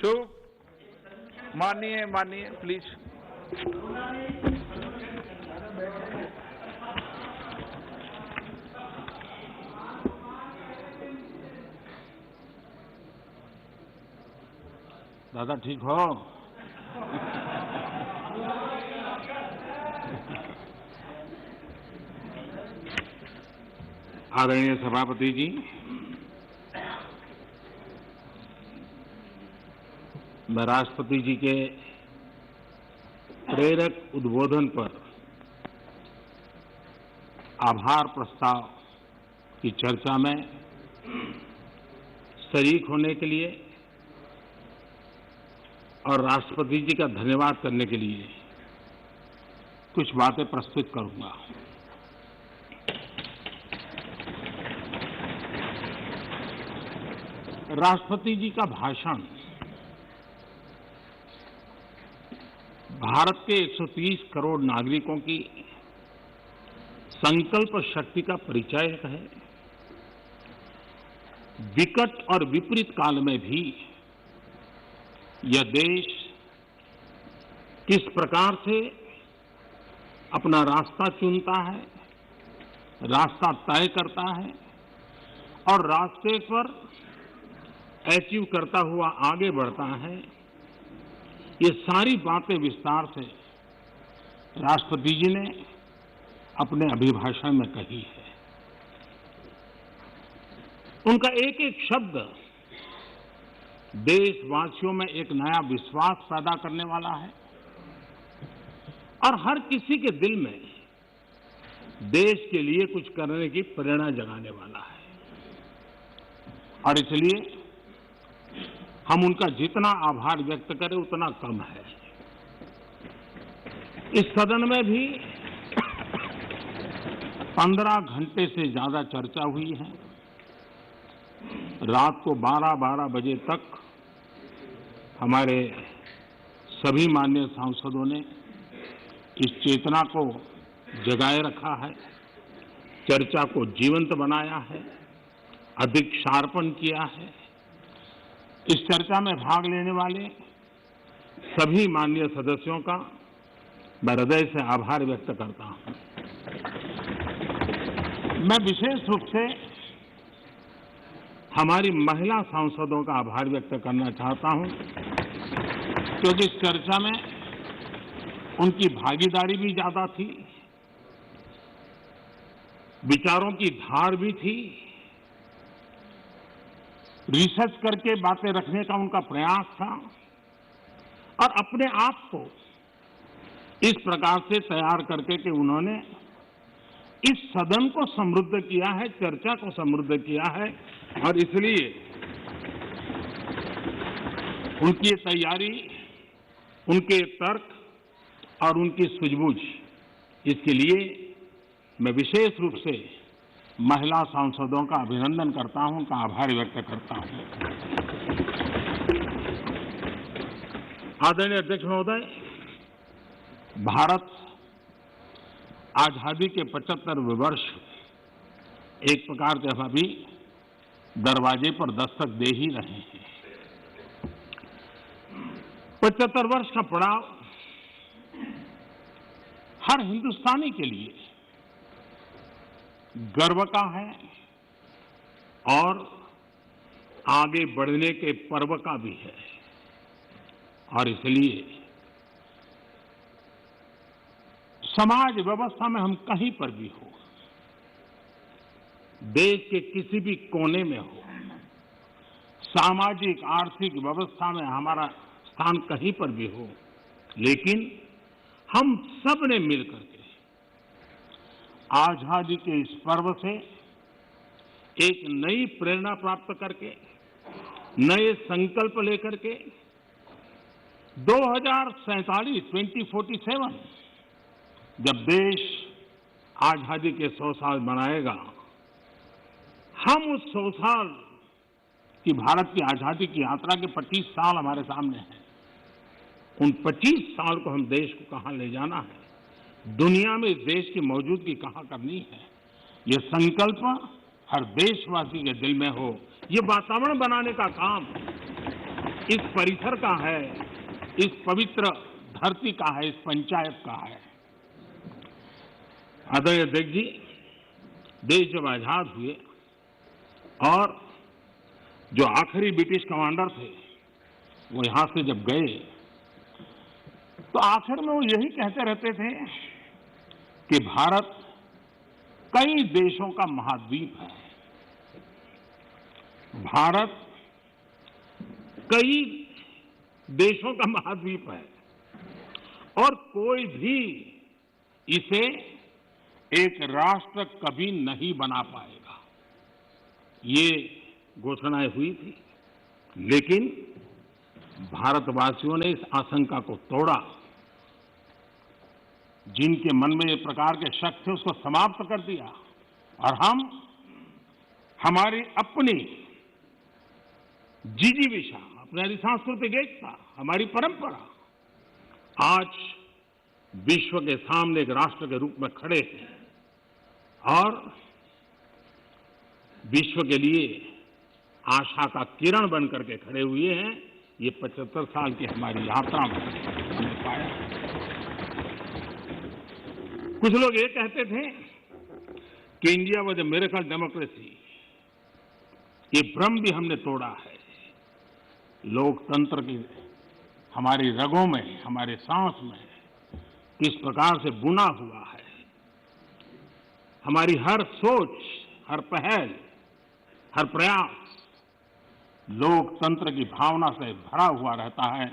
चुप। मानिए मानिए प्लीज। दादा ठीक हो? आदरणीय सभापति जी, मैं राष्ट्रपति जी के प्रेरक उद्बोधन पर आभार प्रस्ताव की चर्चा में शरीक होने के लिए और राष्ट्रपति जी का धन्यवाद करने के लिए कुछ बातें प्रस्तुत करूंगा। राष्ट्रपति जी का भाषण भारत के 130 करोड़ नागरिकों की संकल्प शक्ति का परिचायक है। विकट और विपरीत काल में भी यह देश किस प्रकार से अपना रास्ता चुनता है, रास्ता तय करता है और रास्ते पर अचीव करता हुआ आगे बढ़ता है, ये सारी बातें विस्तार से राष्ट्रपति जी ने अपने अभिभाषण में कही है। उनका एक एक शब्द देशवासियों में एक नया विश्वास पैदा करने वाला है और हर किसी के दिल में देश के लिए कुछ करने की प्रेरणा जगाने वाला है। और इसलिए हम उनका जितना आभार व्यक्त करें उतना कम है। इस सदन में भी 15 घंटे से ज्यादा चर्चा हुई है। रात को 12-12 बजे तक हमारे सभी माननीय सांसदों ने इस चेतना को जगाए रखा है, चर्चा को जीवंत बनाया है, अधिक शार्पन किया है। इस चर्चा में भाग लेने वाले सभी माननीय सदस्यों का मैं हृदय से आभार व्यक्त करता हूं। मैं विशेष रूप से हमारी महिला सांसदों का आभार व्यक्त करना चाहता हूं, क्योंकि इस चर्चा में उनकी भागीदारी भी ज्यादा थी, विचारों की धार भी थी, रिसर्च करके बातें रखने का उनका प्रयास था और अपने आप को इस प्रकार से तैयार करके कि उन्होंने इस सदन को समृद्ध किया है, चर्चा को समृद्ध किया है। और इसलिए उनकी ये तैयारी, उनके तर्क और उनकी सूझबूझ, इसके लिए मैं विशेष रूप से महिला सांसदों का अभिनंदन करता हूं, उनका आभार व्यक्त करता हूं। आदरणीय अध्यक्ष महोदय, भारत आजादी के 75वें वर्ष एक प्रकार से हम अभी दरवाजे पर दस्तक दे ही रहे हैं। 75 वर्ष का पड़ाव हर हिंदुस्तानी के लिए गर्व का है और आगे बढ़ने के पर्व का भी है। और इसलिए समाज व्यवस्था में हम कहीं पर भी हो, देश के किसी भी कोने में हो, सामाजिक आर्थिक व्यवस्था में हमारा स्थान कहीं पर भी हो, लेकिन हम सब ने मिलकर के आजादी के इस पर्व से एक नई प्रेरणा प्राप्त करके, नए संकल्प लेकर के 2047 जब देश आजादी के 100 साल मनाएगा, हम उस 100 साल की भारत की आजादी की यात्रा के 25 साल हमारे सामने हैं। उन 25 साल को हम देश को कहां ले जाना है, दुनिया में इस देश की मौजूदगी कहां करनी है, ये संकल्प हर देशवासी के दिल में हो, ये वातावरण बनाने का काम इस परिसर का है, इस पवित्र धरती का है, इस पंचायत का है। आदरणीय अध्यक्ष जी, देश जब आजाद हुए और जो आखिरी ब्रिटिश कमांडर थे वो यहां से जब गए तो आखिर में वो यही कहते रहते थे कि भारत कई देशों का महाद्वीप है। भारत कई देशों का महाद्वीप है और कोई भी इसे एक राष्ट्र कभी नहीं बना पाएगा। ये घोषणाएं हुई थी, लेकिन भारतवासियों ने इस आशंका को तोड़ा। जिनके मन में ये प्रकार के शक थे उसको समाप्त कर दिया और हम हमारी अपनी जिजीविषा, अपनी सांस्कृतिक एकता, हमारी परंपरा आज विश्व के सामने एक राष्ट्र के रूप में खड़े हैं और विश्व के लिए आशा का किरण बन करके खड़े हुए हैं। ये 75 साल की हमारी यात्रा में हमने पाया। कुछ लोग ये कहते थे कि India was a miracle democracy. ये भ्रम भी हमने तोड़ा है। लोकतंत्र की हमारी रगों में, हमारे सांस में किस प्रकार से बुना हुआ है। हमारी हर सोच, हर पहल, हर प्रयास लोकतंत्र की भावना से भरा हुआ रहता है।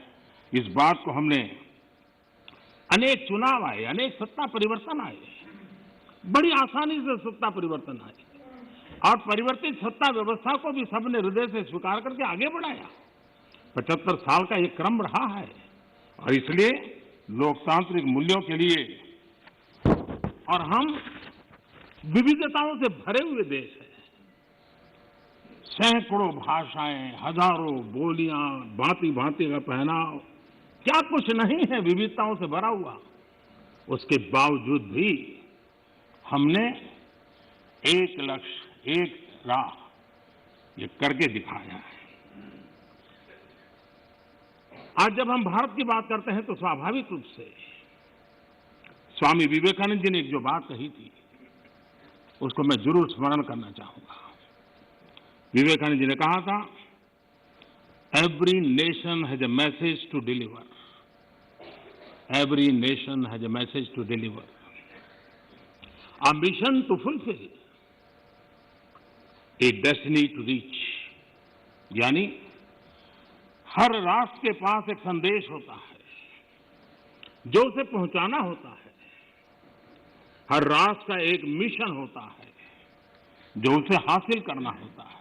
इस बात को हमने अनेक चुनाव आए, अनेक सत्ता परिवर्तन आए, बड़ी आसानी से सत्ता परिवर्तन आए और परिवर्तित सत्ता व्यवस्था को भी सबने हृदय से स्वीकार करके आगे बढ़ाया। 75 साल का एक क्रम रहा है और इसलिए लोकतांत्रिक मूल्यों के लिए और हम विविधताओं से भरे हुए देश हैं। सैकड़ों भाषाएं, हजारों बोलियां, भांति भांति का पहनाव, क्या कुछ नहीं है विविधताओं से भरा हुआ। उसके बावजूद भी हमने एक लक्ष्य, एक राह ये करके दिखाया है। आज जब हम भारत की बात करते हैं तो स्वाभाविक रूप से स्वामी विवेकानंद जी ने एक जो बात कही थी उसको मैं जरूर स्मरण करना चाहूंगा। विवेकानंद जी ने कहा था, every nation has a message to deliver, every nation has a message to deliver, a mission to fulfil, a destiny to reach. यानी हर राष्ट्र के पास एक संदेश होता है जो उसे पहुंचाना होता है। हर राष्ट्र का एक मिशन होता है जो उसे हासिल करना होता है।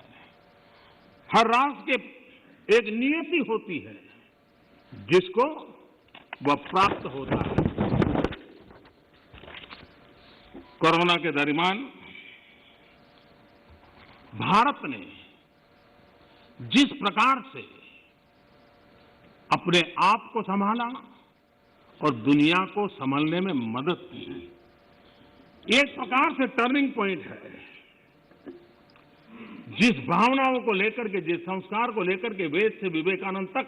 हर राष्ट्र के एक नियति होती है जिसको वह प्राप्त होता है। कोरोना के दरमियान भारत ने जिस प्रकार से अपने आप को संभाला और दुनिया को संभालने में मदद की, एक प्रकार से टर्निंग पॉइंट है। जिस भावनाओं को लेकर के, जिस संस्कार को लेकर के वेद से विवेकानंद तक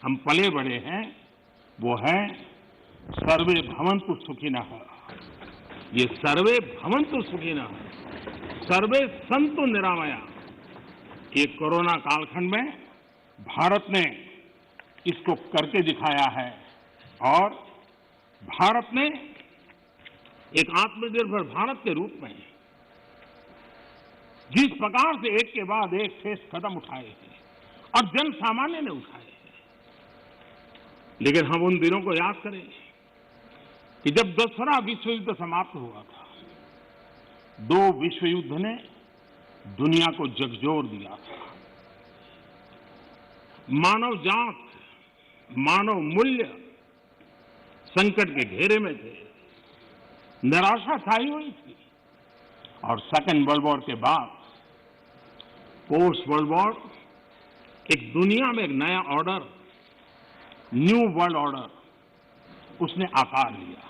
हम पले बढ़े हैं, वो है सर्वे भवन्तु सुखिनः। ये सर्वे भवन्तु सुखिनः, सर्वे सन्तु निरामया, ये कोरोना कालखंड में भारत ने इसको करके दिखाया है और भारत ने एक आत्मनिर्भर भारत के रूप में जिस प्रकार से एक के बाद एक ठोस कदम उठाए हैं और जन सामान्य ने उठाए हैं। लेकिन हम उन दिनों को याद करें कि जब दूसरा विश्व युद्ध समाप्त हुआ था, दो विश्व युद्ध ने दुनिया को झकझोर दिया था। मानव जात, मानव मूल्य संकट के घेरे में थे, निराशा छाई हुई थी और सेकेंड वर्ल्ड वॉर के बाद पोस्ट वर्ल्ड वॉर एक दुनिया में एक नया ऑर्डर, न्यू वर्ल्ड ऑर्डर उसने आकार लिया।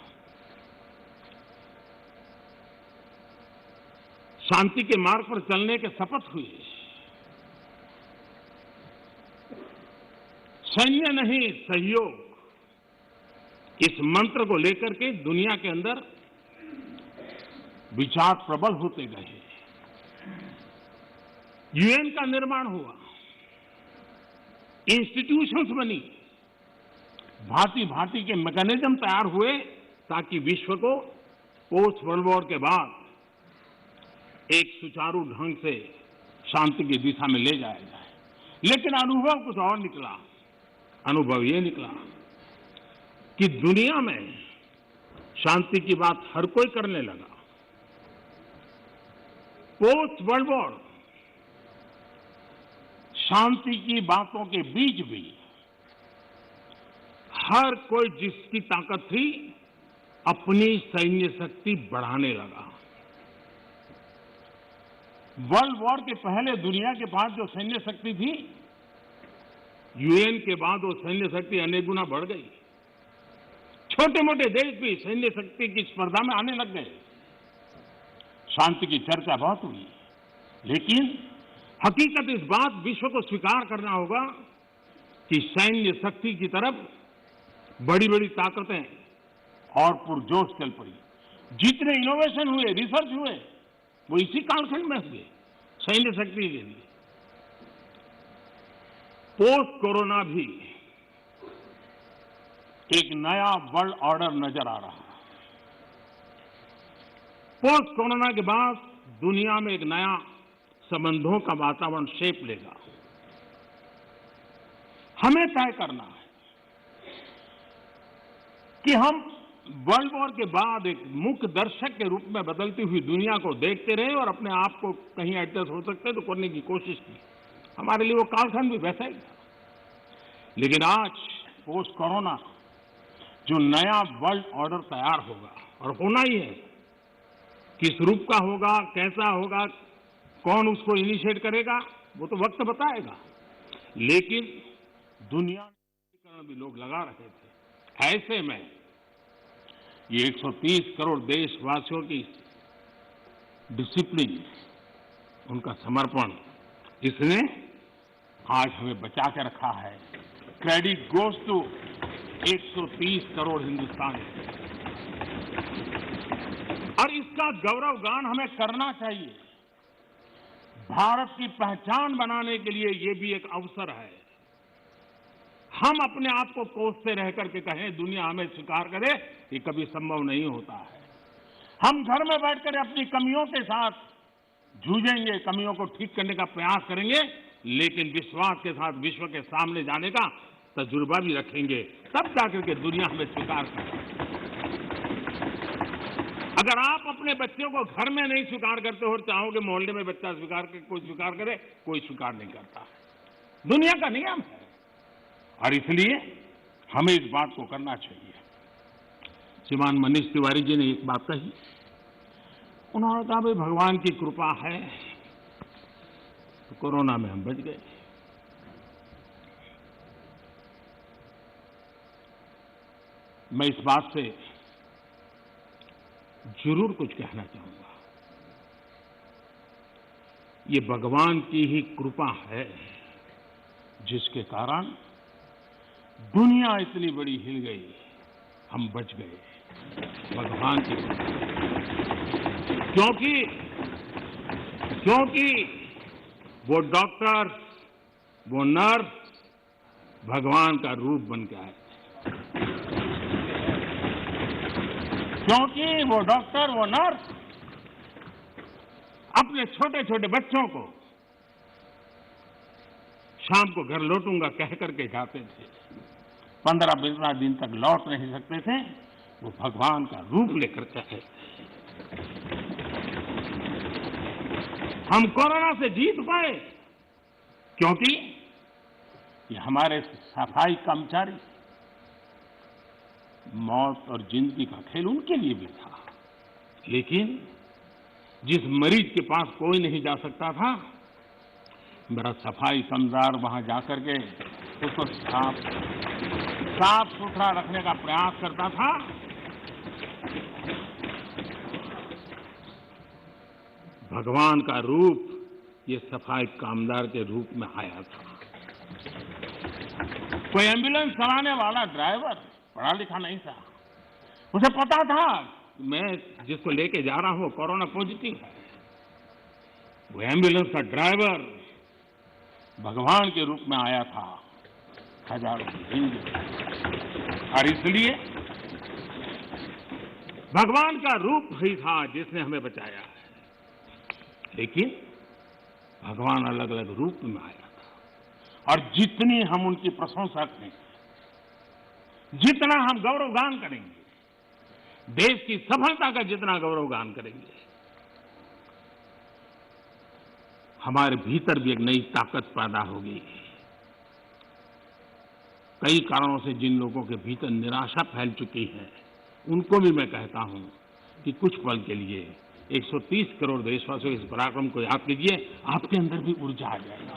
शांति के मार्ग पर चलने के शपथ हुए। सैन्य नहीं, सहयोग, इस मंत्र को लेकर के दुनिया के अंदर विचार प्रबल होते गए। यूएन का निर्माण हुआ, इंस्टीट्यूशंस बनी, भांति भांति के मैकेनिज्म तैयार हुए ताकि विश्व को पोस्ट वर्ल्ड वॉर के बाद एक सुचारू ढंग से शांति की दिशा में ले जाया जाए। लेकिन अनुभव कुछ और निकला। अनुभव ये निकला कि दुनिया में शांति की बात हर कोई करने लगा। पोस्ट वर्ल्ड वॉर शांति की बातों के बीच भी हर कोई जिसकी ताकत थी अपनी सैन्य शक्ति बढ़ाने लगा। वर्ल्ड वॉर के पहले दुनिया के पास जो सैन्य शक्ति थी, यूएन के बाद वो सैन्य शक्ति अनेक गुना बढ़ गई। छोटे मोटे देश भी सैन्य शक्ति की स्पर्धा में आने लग गए। शांति की चर्चा बहुत हुई, लेकिन हकीकत इस बात विश्व को स्वीकार करना होगा कि सैन्य शक्ति की तरफ बड़ी बड़ी ताकतें और पुरजोश चल पड़ी। जितने इनोवेशन हुए, रिसर्च हुए, वो इसी कालखंड में हुए सैन्य शक्ति के लिए। पोस्ट कोरोना भी एक नया वर्ल्ड ऑर्डर नजर आ रहा है। पोस्ट कोरोना के बाद दुनिया में एक नया संबंधों का वातावरण शेप लेगा। हमें तय करना है कि हम वर्ल्ड वॉर के बाद एक मुख्य दर्शक के रूप में बदलती हुई दुनिया को देखते रहे और अपने आप को कहीं एडजस्ट हो सकते तो करने की कोशिश की। हमारे लिए वो कालखंड भी वैसा ही था। लेकिन आज पोस्ट कोरोना जो नया वर्ल्ड ऑर्डर तैयार होगा, और होना ही है, किस रूप का होगा, कैसा होगा, कौन उसको इनिशिएट करेगा, वो तो वक्त बताएगा। लेकिन दुनिया में भी लोग लगा रहे थे। ऐसे में ये 130 करोड़ देशवासियों की डिसिप्लिन, उनका समर्पण, इसने आज हमें बचा के रखा है। क्रेडिट गोज टू 130 करोड़ हिंदुस्तानी, और इसका गौरव गान हमें करना चाहिए। भारत की पहचान बनाने के लिए ये भी एक अवसर है। हम अपने आप को कोसते रह करके कहें दुनिया हमें स्वीकार करे, ये कभी संभव नहीं होता है। हम घर में बैठकर अपनी कमियों के साथ जूझेंगे, कमियों को ठीक करने का प्रयास करेंगे, लेकिन विश्वास के साथ विश्व के सामने जाने का तजुर्बा भी रखेंगे, तब जाकर के दुनिया हमें स्वीकार करे। अगर आप अपने बच्चों को घर में नहीं स्वीकार करते हो, चाहोगे मोहल्ले में बच्चा स्वीकार करे, कोई स्वीकार करे, कोई स्वीकार नहीं करता। दुनिया का नियम है, और इसलिए हमें इस बात को करना चाहिए। श्रीमान मनीष तिवारी जी ने एक बात कही, उन्होंने कहा भाई भगवान की कृपा है तो कोरोना में हम बच गए। मैं इस बात से जरूर कुछ कहना चाहूंगा। ये भगवान की ही कृपा है जिसके कारण दुनिया इतनी बड़ी हिल गई, हम बच गए। भगवान की क्योंकि वो डॉक्टर, वो नर्स भगवान का रूप बन के आए। क्योंकि वो डॉक्टर, वो नर्स अपने छोटे छोटे बच्चों को शाम को घर लौटूंगा कह करके जाते थे। 15-20 दिन तक लौट नहीं सकते थे, वो भगवान का रूप लेकर के आए। हम कोरोना से जीत पाए क्योंकि ये हमारे सफाई कर्मचारी, मौत और जिंदगी का खेल उनके लिए भी था। लेकिन जिस मरीज के पास कोई नहीं जा सकता था, मेरा सफाई कर्मचारी वहां जाकर के उसको साफ सुथरा रखने का प्रयास करता था। भगवान का रूप ये सफाई कामदार के रूप में आया था। कोई एम्बुलेंस चलाने वाला ड्राइवर पढ़ा लिखा नहीं था, उसे पता था मैं जिसको लेके जा रहा हूं वो कोरोना पॉजिटिव है। वो एम्बुलेंस का ड्राइवर भगवान के रूप में आया था हजारों हिंदू, और इसलिए भगवान का रूप ही था जिसने हमें बचाया है। लेकिन भगवान अलग अलग रूप में आया था, और जितनी हम उनकी प्रशंसा करेंगे, जितना हम गौरवगान करेंगे, देश की सफलता का जितना गौरवगान करेंगे, हमारे भीतर भी एक नई ताकत पैदा होगी। कई कारणों से जिन लोगों के भीतर निराशा फैल चुकी है, उनको भी मैं कहता हूं कि कुछ पल के लिए 130 करोड़ देशवासियों के इस पराक्रम को याद कीजिए, आपके अंदर भी ऊर्जा आ जाएगी।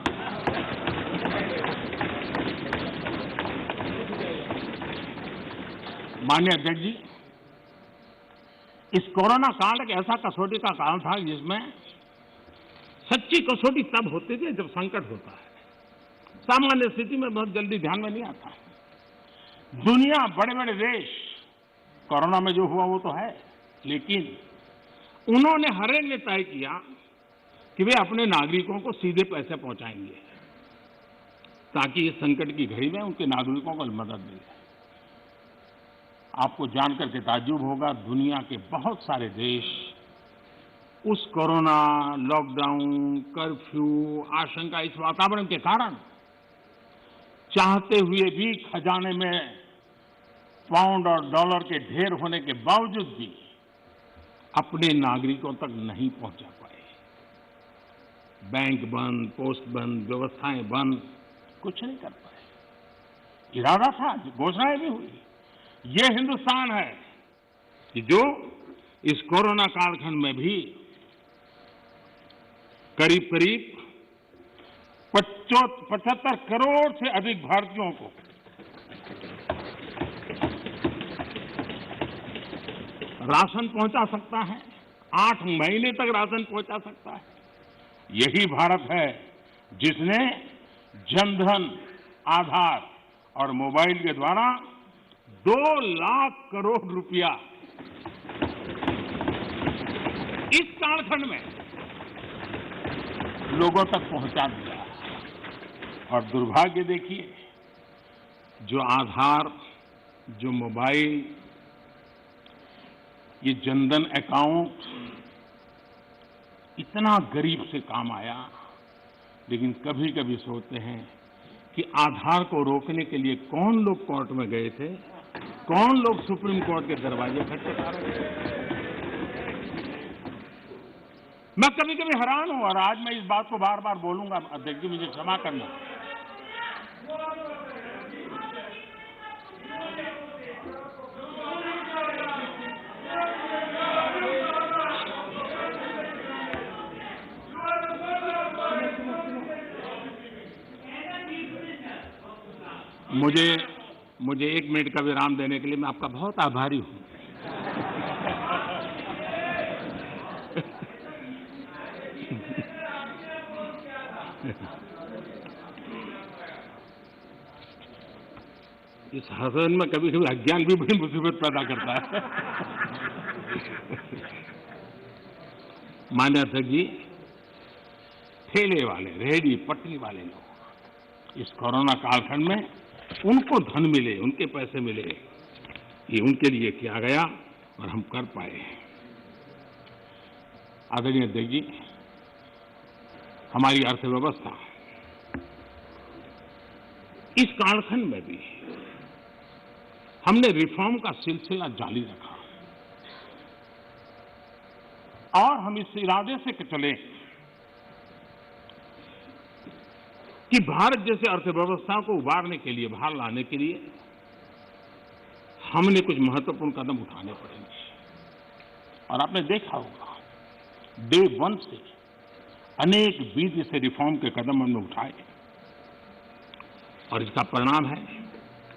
माननीय अध्यक्ष जी, इस कोरोना काल एक ऐसा कसौटी का काल था जिसमें सच्ची कसौटी तब होती थी जब संकट होता है। सामान्य स्थिति में बहुत जल्दी ध्यान में नहीं आता। दुनिया, बड़े बड़े देश, कोरोना में जो हुआ वो तो है, लेकिन उन्होंने हर एक ने तय किया कि वे अपने नागरिकों को सीधे पैसे पहुंचाएंगे ताकि इस संकट की घड़ी में उनके नागरिकों को मदद मिले। आपको जानकर के ताज्जुब होगा, दुनिया के बहुत सारे देश उस कोरोना, लॉकडाउन, कर्फ्यू, आशंका, इस वातावरण के कारण चाहते हुए भी खजाने में पाउंड और डॉलर के ढेर होने के बावजूद भी अपने नागरिकों तक नहीं पहुंचा पाए। बैंक बंद, पोस्ट बंद, व्यवस्थाएं बंद, कुछ नहीं कर पाए। इरादा था, घोषणाएं भी हुई। ये हिंदुस्तान है कि जो इस कोरोना कालखंड में भी करीब करीब 75 करोड़ से अधिक भारतीयों को राशन पहुंचा सकता है, 8 महीने तक राशन पहुंचा सकता है। यही भारत है जिसने जनधन, आधार और मोबाइल के द्वारा 2 लाख करोड़ रुपया इस कालखंड में लोगों तक पहुंचा दिया। और दुर्भाग्य देखिए, जो आधार, जो मोबाइल, ये जनधन अकाउंट इतना गरीब से काम आया, लेकिन कभी कभी सोचते हैं कि आधार को रोकने के लिए कौन लोग कोर्ट में गए थे, कौन लोग सुप्रीम कोर्ट के दरवाजे खटखटा रहे थे। मैं कभी कभी हैरान हूं, और आज मैं इस बात को बार बार बोलूंगा, अध्यक्ष जी मुझे क्षमा करना। मुझे 1 मिनट का विराम देने के लिए मैं आपका बहुत आभारी हूं। इस हसन में कभी कभी अज्ञान भी बड़ी मुसीबत पैदा करता है। माननीय अध्यक्ष जी, ठेले वाले, रेहड़ी पटरी वाले लोग इस कोरोना कालखंड में उनको धन मिले, उनके पैसे मिले, ये उनके लिए किया गया और हम कर पाए। आदरणीय अध्यक्ष जी, हमारी अर्थव्यवस्था इस कालखंड में भी हमने रिफॉर्म का सिलसिला जारी रखा, और हम इस इरादे से चले कि भारत जैसे अर्थव्यवस्था को उबारने के लिए, बाहर लाने के लिए हमने कुछ महत्वपूर्ण कदम उठाने पड़ेंगे। और आपने देखा होगा, डे 1 से अनेक विधि से रिफॉर्म के कदम हमने उठाए, और इसका परिणाम है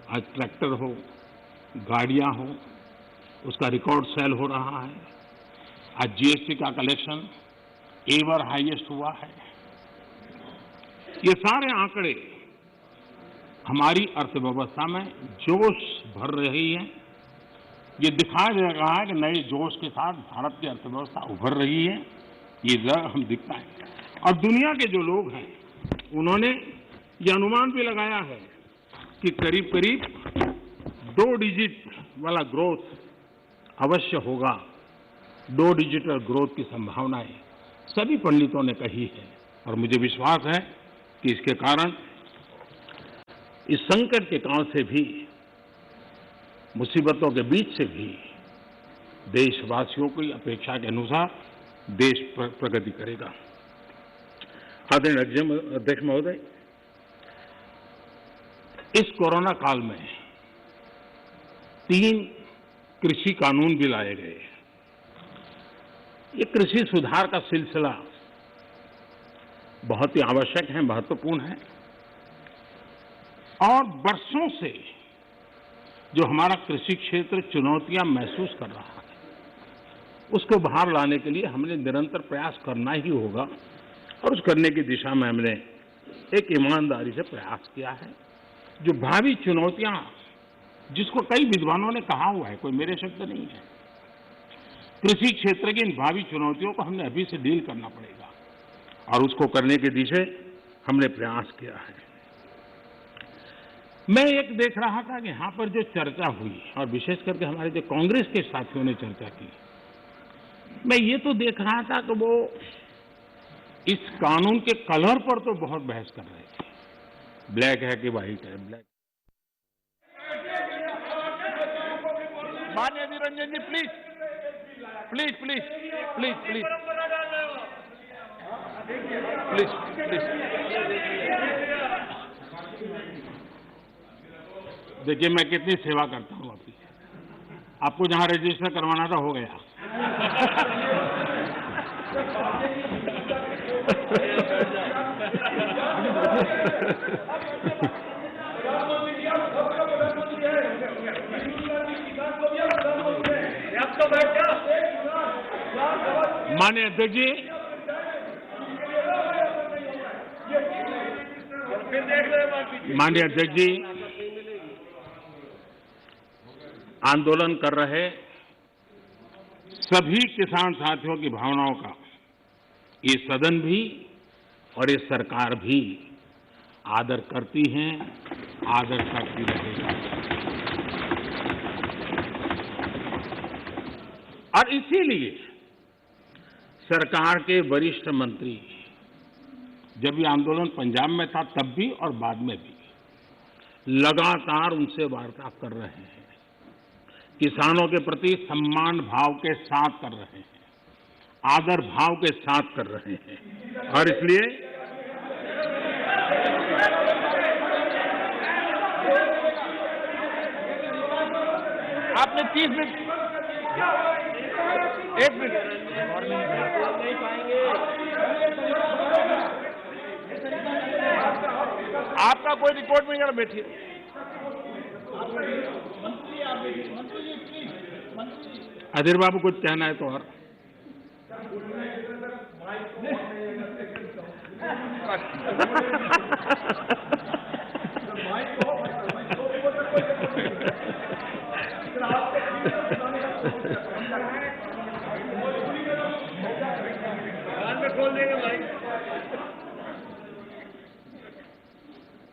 आज ट्रैक्टर हो, गाड़ियां हो, उसका रिकॉर्ड सेल हो रहा है। आज जीएसटी का कलेक्शन एवर हाईएस्ट हुआ है। ये सारे आंकड़े हमारी अर्थव्यवस्था में जोश भर रही है। ये दिखाया जा रहा है कि नए जोश के साथ भारत की अर्थव्यवस्था उभर रही है। ये हम दिखता है। और दुनिया के जो लोग हैं उन्होंने ये अनुमान भी लगाया है कि करीब करीब 2 डिजिट वाला ग्रोथ अवश्य होगा। 2 डिजिटल ग्रोथ की संभावनाएं सभी पंडितों ने कही है और मुझे विश्वास है कि इसके कारण इस संकट के काल से भी, मुसीबतों के बीच से भी देशवासियों की अपेक्षा के अनुसार देश प्रगति करेगा। आदरणीय अध्यक्ष महोदय, इस कोरोना काल में 3 कृषि कानून भी लाए गए। ये कृषि सुधार का सिलसिला बहुत ही आवश्यक है, महत्वपूर्ण है और वर्षों से जो हमारा कृषि क्षेत्र चुनौतियां महसूस कर रहा है, उसको बाहर लाने के लिए हमने निरंतर प्रयास करना ही होगा और उस करने की दिशा में हमने एक ईमानदारी से प्रयास किया है। जो भावी चुनौतियां, जिसको कई विद्वानों ने कहा हुआ है, कोई मेरे शब्द नहीं है, कृषि क्षेत्र की इन भावी चुनौतियों को हमने अभी से डील करना पड़ेगा और उसको करने की दिशा हमने प्रयास किया है। मैं एक देख रहा था कि यहां पर जो चर्चा हुई और विशेष करके हमारे जो कांग्रेस के साथियों ने चर्चा की, मैं ये तो देख रहा था कि वो इस कानून के कलर पर तो बहुत बहस कर रहे थे, ब्लैक है कि व्हाइट है, ब्लैक। माननीय Niranjan ji, please please please please please please please. देखिए मैं कितनी सेवा करता हूं आपकी। आपको जहां रजिस्टर करवाना था हो गया। माननीय अध्यक्ष जी, माननीय अध्यक्ष जी, आंदोलन कर रहे सभी किसान साथियों की भावनाओं का ये सदन भी और ये सरकार भी आदर करती हैं, आदर करती रहेगा। और इसीलिए सरकार के वरिष्ठ मंत्री, जब ये आंदोलन पंजाब में था तब भी और बाद में भी, लगातार उनसे वार्ता कर रहे हैं, किसानों के प्रति सम्मान भाव के साथ कर रहे हैं, आदर भाव के साथ कर रहे हैं। और इसलिए आपने 30 मिनट, 1 मिनट नहीं पाएंगे। आपका कोई रिकॉर्ड नहीं, जरा बैठिए। अधीर बाबू कुछ कहना है तो और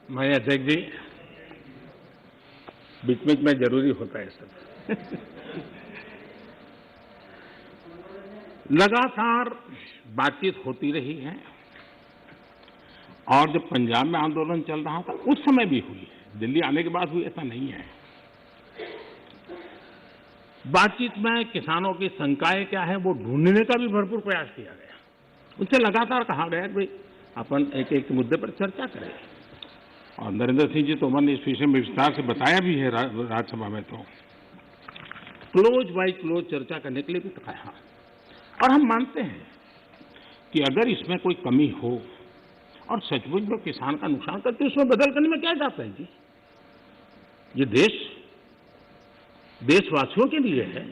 मैं अध्यक्ष जी, बीच बीच में जरूरी होता है सब। लगातार बातचीत होती रही है और जब पंजाब में आंदोलन चल रहा था उस समय भी हुई है, दिल्ली आने के बाद हुई ऐसा नहीं है। बातचीत में किसानों की शंकाएं क्या है वो ढूंढने का भी भरपूर प्रयास किया गया। उनसे लगातार कहा गया कि भाई अपन एक एक मुद्दे पर चर्चा करें और नरेंद्र सिंह जी तोमर ने इस विषय में विस्तार से बताया भी है राज्यसभा में। तो क्लोज बाय क्लोज चर्चा करने के लिए भी कहा और हम मानते हैं कि अगर इसमें कोई कमी हो और सचमुच में किसान का नुकसान करते हैं, उसमें बदल करने में क्या जाता है जी। ये देश देशवासियों के लिए है,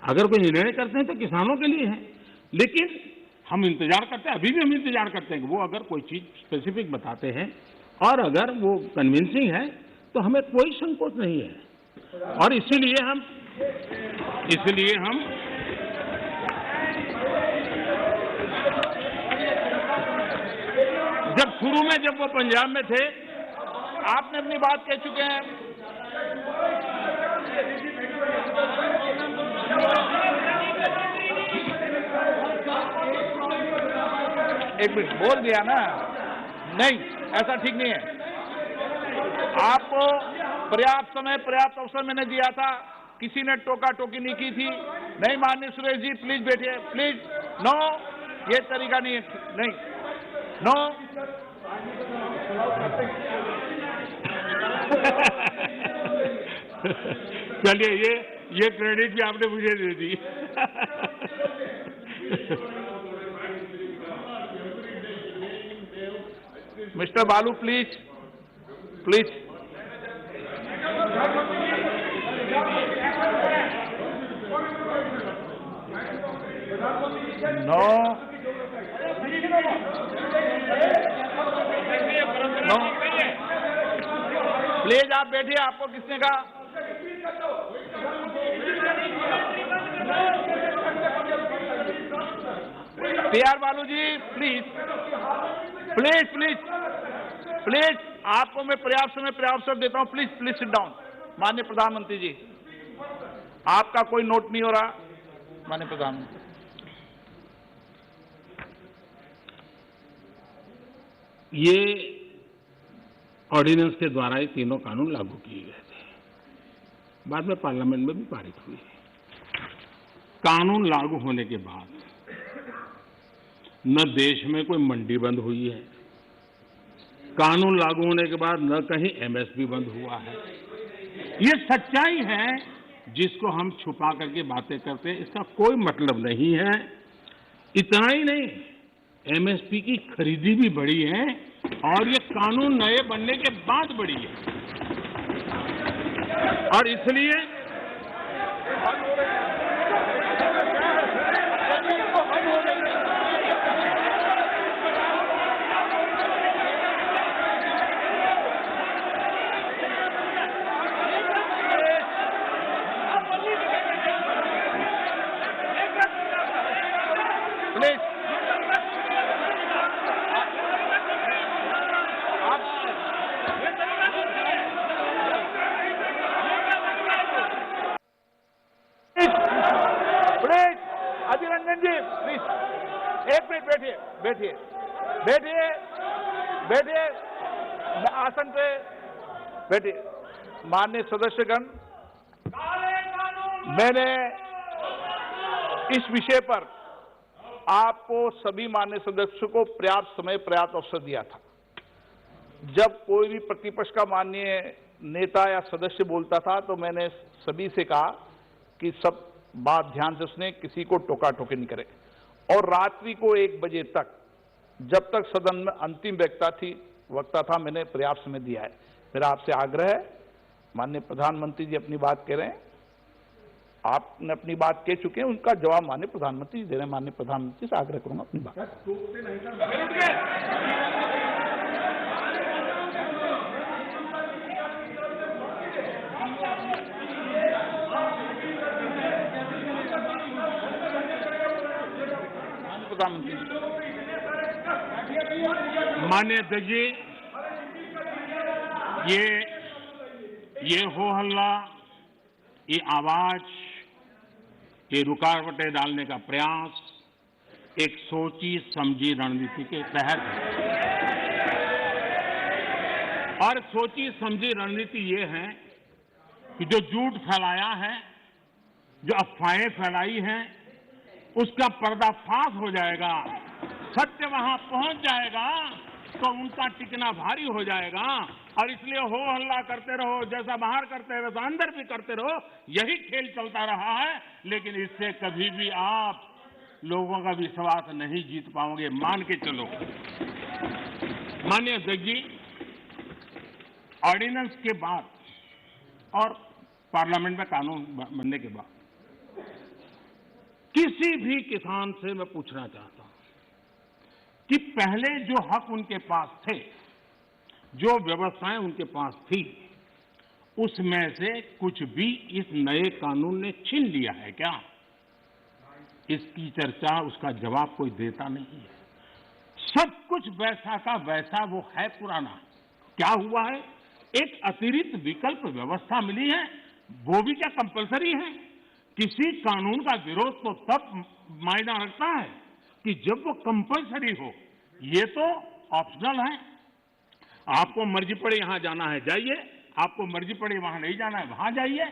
अगर कोई निर्णय करते हैं तो किसानों के लिए है। लेकिन हम इंतजार करते हैं, अभी भी हम इंतजार करते हैं कि वो अगर कोई चीज स्पेसिफिक बताते हैं और अगर वो कन्विंसिंग है तो हमें कोई संकोच नहीं है। और इसीलिए हम जब शुरू में जब वो पंजाब में थे, आपने अपनी बात कह चुके हैं। एक मिनट बोल दिया ना, नहीं ऐसा ठीक नहीं है। आपको पर्याप्त समय पर्याप्त अवसर मैंने दिया था, किसी ने टोका टोकी नहीं की थी। नहीं माननीय सुरेश जी, प्लीज बैठिए, प्लीज। नो, ये तरीका नहीं है, नहीं, नो। चलिए, ये क्रेडिट भी आपने मुझे दे दी। Mister Balu, please please. No no, please आप बैठिए। आपको किसने कहा? PR Balu ji, please please please please, आपको मैं पर्याप्त समय पर्याप्त अवसर देता हूं। Please please sit down. माननीय प्रधानमंत्री जी, आपका कोई नोट नहीं हो रहा। माननीय प्रधानमंत्री, ये ऑर्डिनेंस के द्वारा ये तीनों कानून लागू किए गए थे, बाद में पार्लियामेंट में भी पारित हुए। कानून लागू होने के बाद न देश में कोई मंडी बंद हुई है, कानून लागू होने के बाद न कहीं एमएसपी बंद हुआ है। ये सच्चाई है जिसको हम छुपा करके बातें करते हैं, इसका कोई मतलब नहीं है। इतना ही नहीं, एमएसपी की खरीदी भी बढ़ी है और ये कानून नए बनने के बाद बढ़ी है। और इसलिए अभिनंदन जी, प्लीज एक मिनट बैठिए, बैठिए बैठिए बैठिए, आसन पे बैठिए। माननीय सदस्यगण, मैंने इस विषय पर आपको सभी माननीय सदस्यों को पर्याप्त समय पर्याप्त अवसर दिया था। जब कोई भी प्रतिपक्ष का माननीय नेता या सदस्य बोलता था तो मैंने सभी से कहा कि सब बात ध्यान से सुने, किसी को टोका टोकी नहीं करे। और रात्रि को 1 बजे तक, जब तक सदन में अंतिम वक्ता था, मैंने पर्याप्त समय दिया है। मेरा आपसे आग्रह है, माननीय प्रधानमंत्री जी अपनी बात कह रहे हैं, आपने अपनी बात कह चुके हैं, उनका जवाब माननीय प्रधानमंत्री जी दे रहे हैं। माननीय प्रधानमंत्री से आग्रह करूंगा अपनी बात। प्रधानमंत्री, माननीय अध्यक्ष जी, ये हो हल्ला, ये आवाज, ये रुकावटें डालने का प्रयास एक सोची समझी रणनीति के तहत है। और सोची समझी रणनीति ये है कि जो झूठ फैलाया है, जो अफवाहें फैलाई हैं, उसका पर्दाफाश हो जाएगा, सत्य वहां पहुंच जाएगा तो उनका टिकना भारी हो जाएगा। और इसलिए हो हल्ला करते रहो, जैसा बाहर करते हैं वैसा अंदर भी करते रहो, यही खेल चलता रहा है। लेकिन इससे कभी भी आप लोगों का विश्वास नहीं जीत पाओगे, मान के चलो। माननीय अध्यक्ष जी, ऑर्डिनेंस के बाद और पार्लियामेंट में कानून बनने के बाद किसी भी किसान से मैं पूछना चाहता हूं कि पहले जो हक उनके पास थे जो व्यवस्थाएं उनके पास थी, उसमें से कुछ भी इस नए कानून ने छीन लिया है क्या? इसकी चर्चा, उसका जवाब कोई देता नहीं है। सब कुछ वैसा का वैसा वो है पुराना। क्या हुआ है? एक अतिरिक्त विकल्प व्यवस्था मिली है, वो भी क्या कंपलसरी है? किसी कानून का विरोध तो तब मायना रखता है कि जब वो कंपलसरी हो। ये तो ऑप्शनल है। आपको मर्जी पड़े यहां जाना है जाइए, आपको मर्जी पड़े वहां नहीं जाना है वहां जाइए,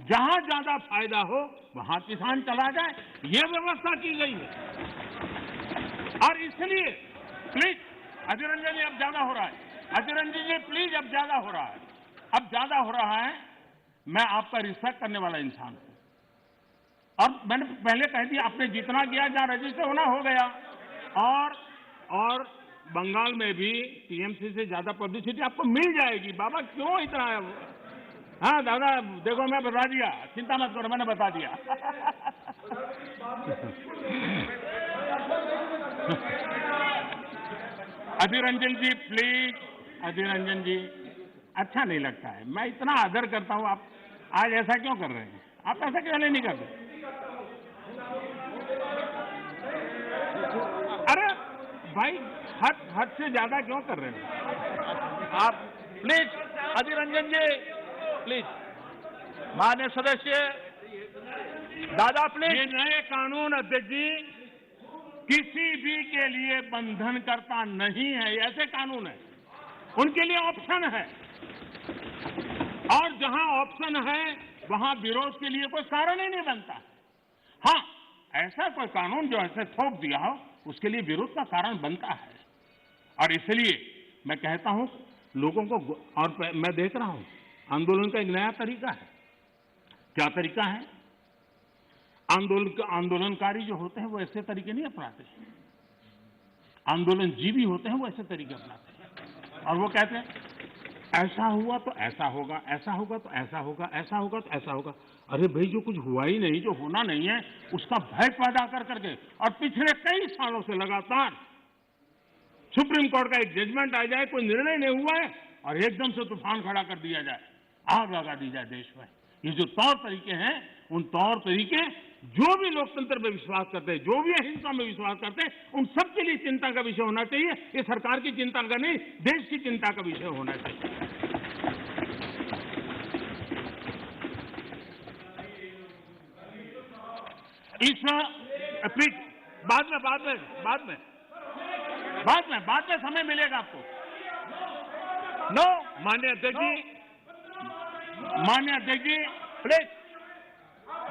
जहां ज्यादा फायदा हो वहां किसान चला जाए, ये व्यवस्था की गई है। और इसलिए प्लीज अधीर रंजन जी, अब ज्यादा हो रहा है। अधीर रंजन जी प्लीज, अब ज्यादा हो रहा है, अब ज्यादा हो रहा है। मैं आपका रिस्पेक्ट करने वाला इंसान हूं और मैंने पहले कह दिया, आपने जितना किया जहां रजिस्टर होना हो गया। और बंगाल में भी टीएमसी से ज्यादा पब्लिसिटी आपको मिल जाएगी। बाबा क्यों इतना? हाँ दादा, देखो मैं बता दिया, चिंता मत करो, मैंने बता दिया। अधीर रंजन जी प्लीज, अधीर रंजन जी, अच्छा नहीं लगता है। मैं इतना आदर करता हूं, आप आज ऐसा क्यों कर रहे हैं? आप ऐसा क्यों नहीं कर रहे? अरे भाई, हद से ज्यादा क्यों कर रहे हो आप? Please Adhir Ranjan ji, please. मान्य सदस्य दादा, प्लीज। ये नए कानून अध्यक्ष जी किसी भी के लिए बंधन करता नहीं है। ऐसे कानून है, उनके लिए ऑप्शन है, और जहां ऑप्शन है वहां विरोध के लिए कोई कारण ही नहीं बनता। हाँ, ऐसा कोई कानून जो ऐसे थोप दिया हो, उसके लिए विरोध का कारण बनता है। और इसलिए मैं कहता हूं लोगों को, और मैं देख रहा हूं आंदोलन का एक नया तरीका है। क्या तरीका है? आंदोलनकारी जो होते हैं वो ऐसे तरीके नहीं अपनाते। आंदोलन जीवी होते हैं वो ऐसे तरीके अपनाते हैं, और वो कहते हैं ऐसा हुआ तो ऐसा होगा, ऐसा होगा तो ऐसा होगा, ऐसा होगा तो ऐसा होगा। अरे भाई, जो कुछ हुआ ही नहीं, जो होना नहीं है, उसका भय पैदा कर करके, और पिछले कई सालों से लगातार सुप्रीम कोर्ट का एक जजमेंट आ जाए, कोई निर्णय नहीं हुआ है, और एकदम से तूफान खड़ा कर दिया जाए, आग लगा दी जाए देश में। ये जो तौर तरीके हैं, उन तौर तरीके जो भी लोकतंत्र में विश्वास करते हैं, जो भी अहिंसा में विश्वास करते हैं, उन सबके लिए चिंता का विषय होना चाहिए। ये सरकार की चिंता का नहीं, देश की चिंता का विषय होना चाहिए। इस प्लीज, बाद में समय मिलेगा आपको। नो, माननीय अध्यक्ष जी, प्लीज,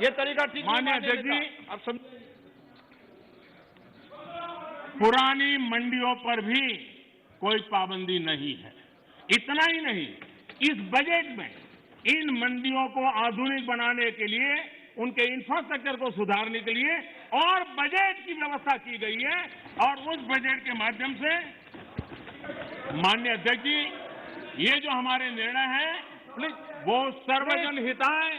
ये तरीका ठीक नहीं। माननीय अध्यक्ष जी, आप समझ, पुरानी मंडियों पर भी कोई पाबंदी नहीं है। इतना ही नहीं, इस बजट में इन मंडियों को आधुनिक बनाने के लिए, उनके इंफ्रास्ट्रक्चर को सुधारने के लिए और बजट की व्यवस्था की गई है। और उस बजट के माध्यम से माननीय अध्यक्ष जी, ये जो हमारे निर्णय हैं वो सर्वजन हिताय,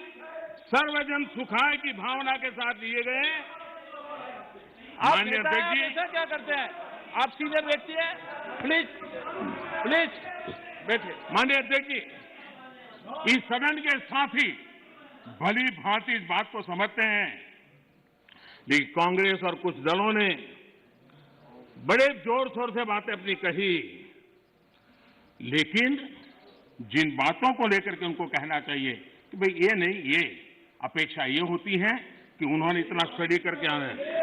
सर्वजन सुखाय की भावना के साथ लिए गए। माननीय अध्यक्ष जी, ऐसा क्या करते हैं? आप सीनियर व्यक्ति हैं, प्लीज प्लीज बैठिए। माननीय अध्यक्ष जी, इस सदन के साथी भली भांति इस बात को समझते हैं, लेकिन कांग्रेस और कुछ दलों ने बड़े जोर शोर से बातें अपनी कही, लेकिन जिन बातों को लेकर के उनको कहना चाहिए कि भाई ये नहीं, ये अपेक्षा ये होती है कि उन्होंने इतना स्टडी करके आना है।